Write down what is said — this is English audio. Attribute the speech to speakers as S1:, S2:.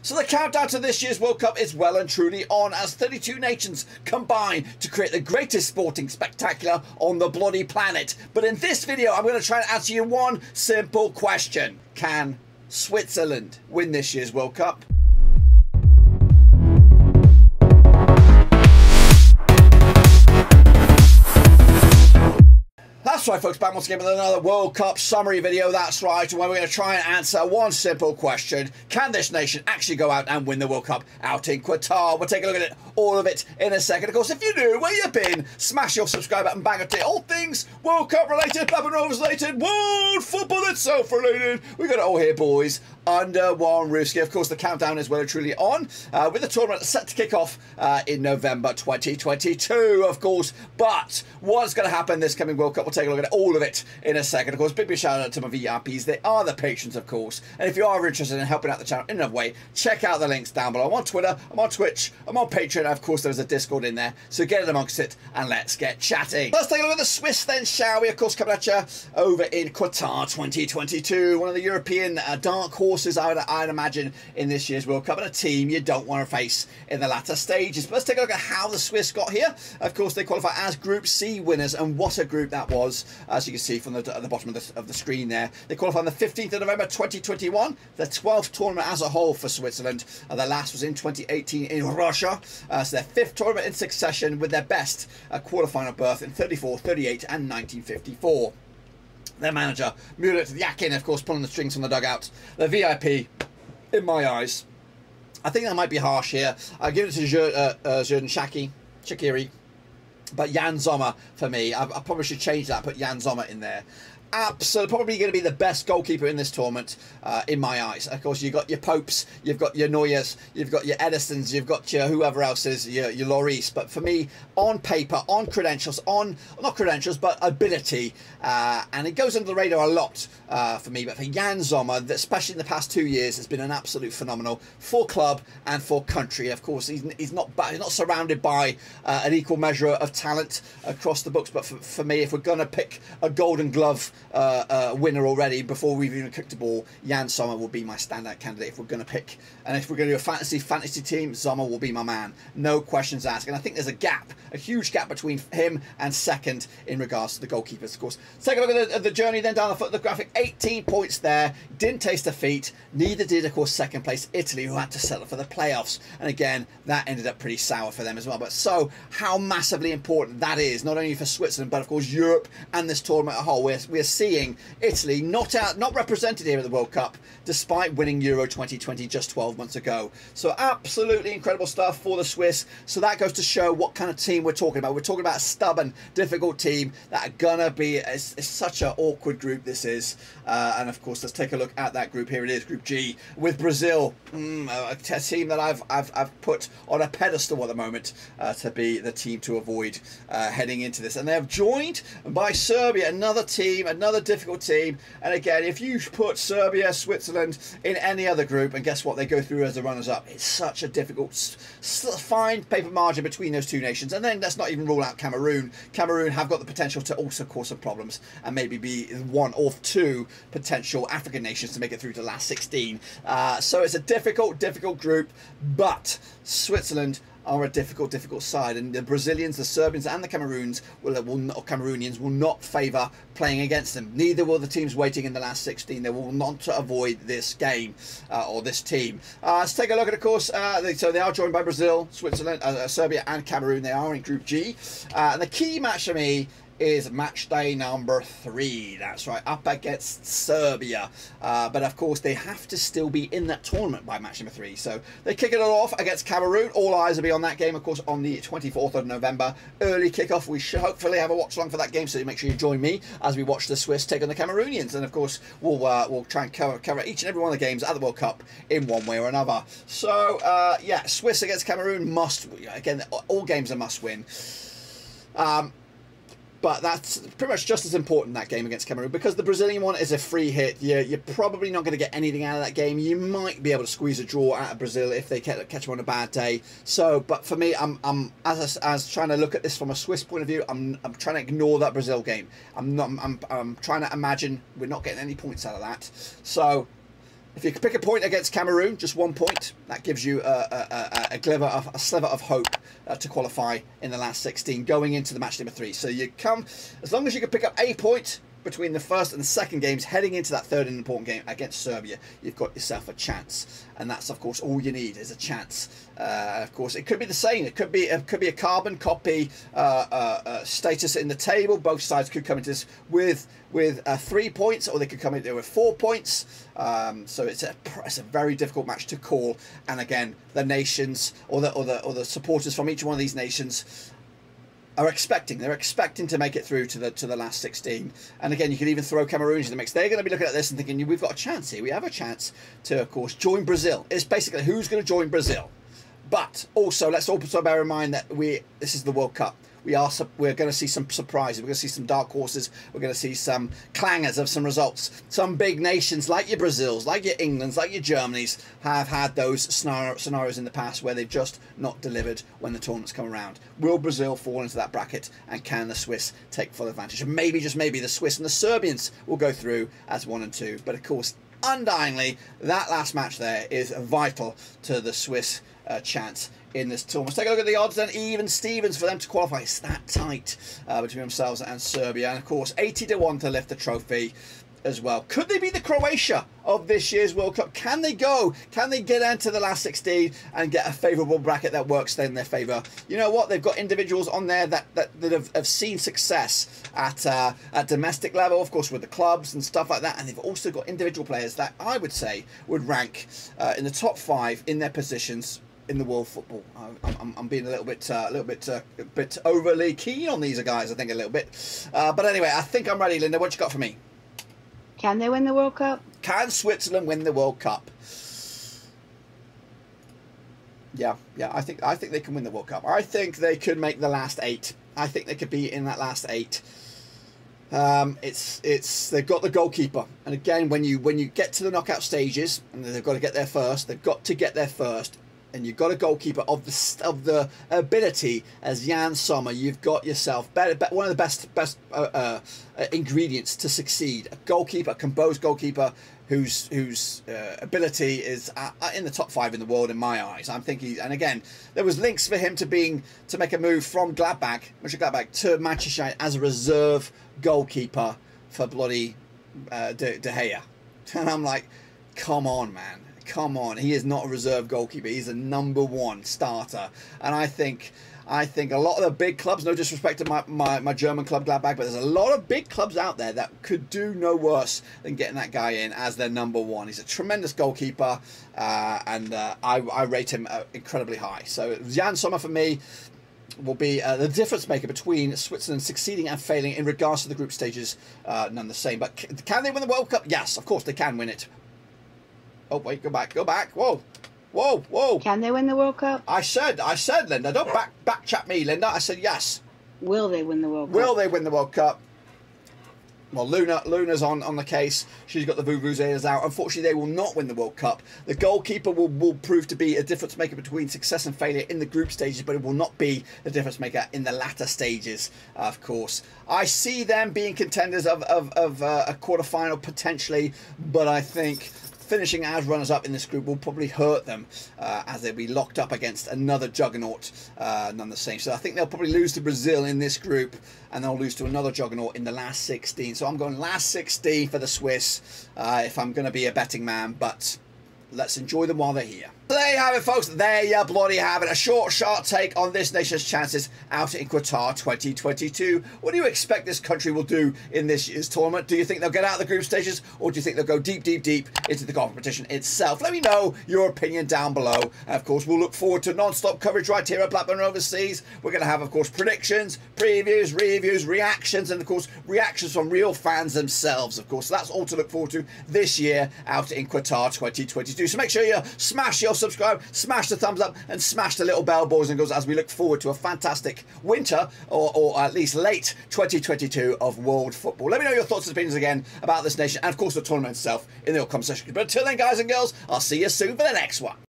S1: So the countdown to this year's World Cup is well and truly on as 32 nations combine to create the greatest sporting spectacular on the bloody planet. But in this video, I'm going to try and answer you one simple question. Can Switzerland win this year's World Cup? That's right, folks, back once again with another World Cup summary video. That's right, where we're going to try and answer one simple question. Can this nation actually go out and win the World Cup out in Qatar? We'll take a look at it, all of it, in a second. Of course, if you're new, where you been, smash your subscribe button, bang it, all things World Cup related, Papa Rovers related, world football itself related. We got it all here, boys, under one roof. Of course, the countdown is well and truly on, with the tournament set to kick off in November 2022, of course. But what's going to happen this coming World Cup? We'll take a look at all of it in a second. Of course, big shout out to my VIPs. They are the patrons, of course. And if you are interested in helping out the channel in another way, check out the links down below. I'm on Twitter, I'm on Twitch, I'm on Patreon, and of course there's a Discord in there. So get in amongst it and let's get chatting. Let's take a look at the Swiss then, shall we? Of course, coming at you over in Qatar 2022. One of the European dark horses, I'd imagine, in this year's World Cup, and a team you don't want to face in the latter stages. But let's take a look at how the Swiss got here. Of course, they qualify as Group C winners, and what a group that was, as you can see from at the bottom of the screen there. They qualified on the 15th of November 2021, the 12th tournament as a whole for Switzerland. The last was in 2018 in Russia, so their 5th tournament in succession, with their best quarterfinal berth in 34, 38 and 1954. Their manager, Murat Yakin, of course, pulling the strings from the dugout. The VIP, in my eyes. I think that might be harsh here. I'll give it to Xherdan Shaqiri. But Jan Sommer, for me, I probably should change that, put Jan Sommer in there. Absolutely, probably going to be the best goalkeeper in this tournament, in my eyes. Of course, you've got your Popes, you've got your Neuers, you've got your Edisons, you've got your whoever else is, your Lloris. But for me, on paper, on credentials, not credentials, but ability, and it goes under the radar a lot for me. But for Jan Sommer, especially in the past 2 years, has been an absolute phenomenal for club and for country. Of course, he's not surrounded by an equal measure of talent across the books. But for me, if we're going to pick a Golden Glove winner already before we've even kicked the ball, Jan Sommer will be my standout candidate if we're going to pick. And if we're going to do a fantasy team, Sommer will be my man, no questions asked. And I think there's a huge gap between him and second in regards to the goalkeepers. Of course, let's take a look at the journey then down the foot of the graphic. 18 points there, didn't taste defeat. Neither did, of course, second place Italy, who had to settle for the playoffs. And again, that ended up pretty sour for them as well. But so how massively important that is, not only for Switzerland, but of course Europe and this tournament as a whole. We're seeing Italy not represented here at the World Cup, despite winning Euro 2020 just 12 months ago. So absolutely incredible stuff for the Swiss. So that goes to show what kind of team we're talking about. We're talking about a stubborn, difficult team that are gonna be. It's such an awkward group this is. And of course, let's take a look at that group. Here it is, Group G, with Brazil, a team that I've put on a pedestal at the moment to be the team to avoid heading into this. And they're joined by Serbia, another team, another difficult team. And again, if you put Serbia, Switzerland in any other group, and guess what, they go through as the runners-up. It's such a difficult, fine paper margin between those two nations. And then let's not even rule out Cameroon. Cameroon have got the potential to also cause some problems and maybe be one or two potential African nations to make it through to the last 16. So it's a difficult group, but Switzerland are a difficult side, and the Brazilians, the Serbians, and the Cameroonians will not favour playing against them. Neither will the teams waiting in the last 16. They will not avoid this game or this team. Let's take a look at, of course, so they are joined by Brazil, Switzerland, Serbia, and Cameroon. They are in Group G, and the key match for me is match day number 3. That's right, up against Serbia. But of course, they have to still be in that tournament by match number 3. So they kick it off against Cameroon. All eyes will be on that game, of course, on the 24th of November. Early kickoff. We should hopefully have a watch along for that game, so make sure you join me as we watch the Swiss take on the Cameroonians. And of course, we'll try and cover each and every one of the games at the World Cup in one way or another. So yeah, Swiss against Cameroon must. Again, all games are must win. But that's pretty much just as important, that game against Cameroon, because the Brazilian one is a free hit. You're probably not going to get anything out of that game. You might be able to squeeze a draw out of Brazil if they catch them on a bad day. So, but for me, I'm as trying to look at this from a Swiss point of view, I'm trying to ignore that Brazil game. I'm trying to imagine we're not getting any points out of that. So If you can pick a point against Cameroon, just 1 point, that gives you a sliver of hope to qualify in the last 16 going into the match number 3. So you come, as long as you can pick up a point between the first and the second games, heading into that third and important game against Serbia, you've got yourself a chance. And that's, of course, all you need is a chance. Of course, it could be the same. It could be a carbon copy status in the table. Both sides could come into this with 3 points, or they could come into it with 4 points. So it's a very difficult match to call. And again, the nations or the supporters from each one of these nations are expecting. They're expecting to make it through to the last 16. And again, you could even throw Cameroon into the mix. They're going to be looking at this and thinking, we've got a chance here. We have a chance to, of course, join Brazil. It's basically who's going to join Brazil. But also, let's also bear in mind that this is the World Cup. We're going to see some surprises. We're going to see some dark horses. We're going to see some clangers of some results. Some big nations like your Brazils, like your Englands, like your Germanys have had those scenarios in the past where they've just not delivered when the tournaments come around. Will Brazil fall into that bracket, and can the Swiss take full advantage? And maybe, just maybe, the Swiss and the Serbians will go through as 1 and 2. But of course, undyingly, that last match there is vital to the Swiss chance in this tournament. Let's take a look at the odds then. Even Stevens for them to qualify. It's that tight between themselves and Serbia. And of course, 80 to 1 to lift the trophy as well. Could they be the Croatia of this year's World Cup? Can they go? Can they get into the last 16 and get a favourable bracket that works then in their favour? You know what? They've got individuals on there that have seen success at domestic level, of course, with the clubs and stuff like that. And they've also got individual players that I would say would rank in the top 5 in their positions in the world football. I'm being a bit overly keen on these guys, I think, a little bit. But anyway, I think I'm ready, Linda. What you got for me?
S2: Can they win the World Cup?
S1: Can Switzerland win the World Cup? Yeah, I think they can win the World Cup. I think they could make the last 8. I think they could be in that last 8. They've got the goalkeeper, and again, when you get to the knockout stages, and they've got to get there first. They've got to get there first. And you've got a goalkeeper of the ability as Jan Sommer. You've got yourself one of the best ingredients to succeed. A goalkeeper, a composed goalkeeper whose ability is in the top 5 in the world in my eyes. I'm thinking, and again, there was links for him to make a move from Gladbach to Manchester United as a reserve goalkeeper for bloody De Gea, and I'm like, come on, man. Come on, he is not a reserve goalkeeper. He's a #1 starter. And I think a lot of the big clubs, no disrespect to my German club Gladbach, but there's a lot of big clubs out there that could do no worse than getting that guy in as their #1. He's a tremendous goalkeeper, and I rate him incredibly high. So Jan Sommer for me will be the difference maker between Switzerland succeeding and failing in regards to the group stages. None the same. But can they win the World Cup? Yes, of course they can win it. Oh, wait, go back. Whoa.
S2: Can they win the World Cup?
S1: I said, Linda, don't back chat me, Linda. I said yes.
S2: Will they win the World Cup?
S1: Will they win the World Cup? Well, Luna's on the case. She's got the vuvuzelas out. Unfortunately, they will not win the World Cup. The goalkeeper will prove to be a difference maker between success and failure in the group stages, but it will not be the difference maker in the latter stages, of course. I see them being contenders of a quarter-final potentially, but I think finishing as runners-up in this group will probably hurt them as they'll be locked up against another juggernaut, none the same. So I think they'll probably lose to Brazil in this group, and they'll lose to another juggernaut in the last 16. So I'm going last 16 for the Swiss if I'm going to be a betting man, but let's enjoy them while they're here. There you have it, folks. There you bloody have it. A short, sharp take on this nation's chances out in Qatar 2022. What do you expect this country will do in this year's tournament? Do you think they'll get out of the group stages, or do you think they'll go deep into the competition itself? Let me know your opinion down below. And of course, we'll look forward to non-stop coverage right here at Blackburn Overseas. We're going to have, of course, predictions, previews, reviews, reactions, and of course, reactions from real fans themselves, of course. So that's all to look forward to this year out in Qatar 2022. So make sure you smash your subscribe, smash the thumbs up, and smash the little bell, boys and girls, as we look forward to a fantastic winter, or at least late 2022 of world football. Let me know your thoughts and opinions again about this nation, and of course the tournament itself in the comment section. But until then, guys and girls, I'll see you soon for the next one.